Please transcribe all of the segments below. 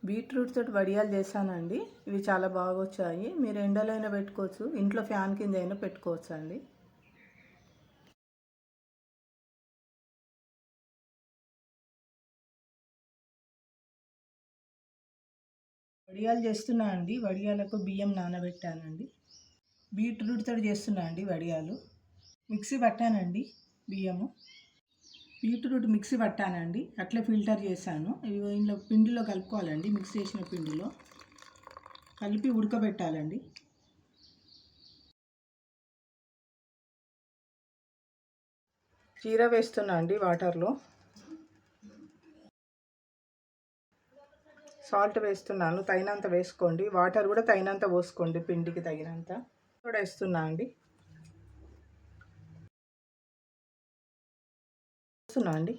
Beetroot తోటి వడియాలు చేశానండి. ఇవి చాలా బాగా వచ్చాయి. మీరు ఎండలైనా పెట్టుకోవచ్చు, ఇంట్లో ఫ్యాన్ కింద అయినా పెట్టుకోవచ్చు అండి. వడియాలు చేస్తున్నా అండి. వడియాలకు బియ్యం నానబెట్టానండి. బీట్రూట్ తోటి చేస్తున్నా అండి వడియాలు. మిక్సీ పట్టానండి బియ్యము. బీట్రూట్ మిక్సీ పట్టానండి, అట్లే ఫిల్టర్ చేశాను. ఇవి ఇందులో పిండిలో కలుపుకోవాలండి. మిక్స్ చేసిన పిండిలో కలిపి ఉడకబెట్టాలండి. జీరా వేస్తున్నా అండి వాటర్లో. సాల్ట్ వేస్తున్నాను, తగినంత వేసుకోండి. వాటర్ కూడా తగినంత పోసుకోండి, పిండికి తగినంత. కూడా వేస్తున్నా అండి. వేస్తున్నా అండి,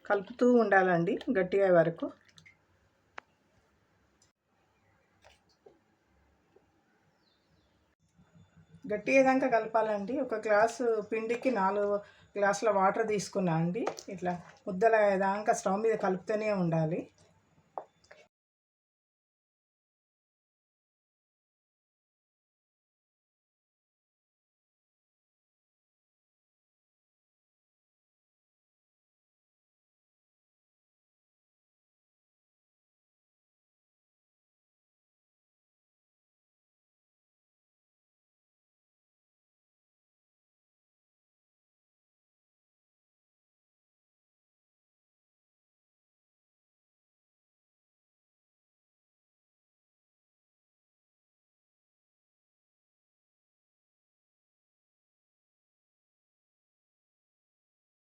కలుపుతూ ఉండాలండి గట్టిగా వరకు. గట్టిగా దాకా కలపాలండి. ఒక గ్లాసు పిండికి 4 గ్లాసుల వాటర్ తీసుకున్నా అండి. ఇట్లా ముద్దల దాకా స్టవ్ మీద కలుపుతూనే ఉండాలి.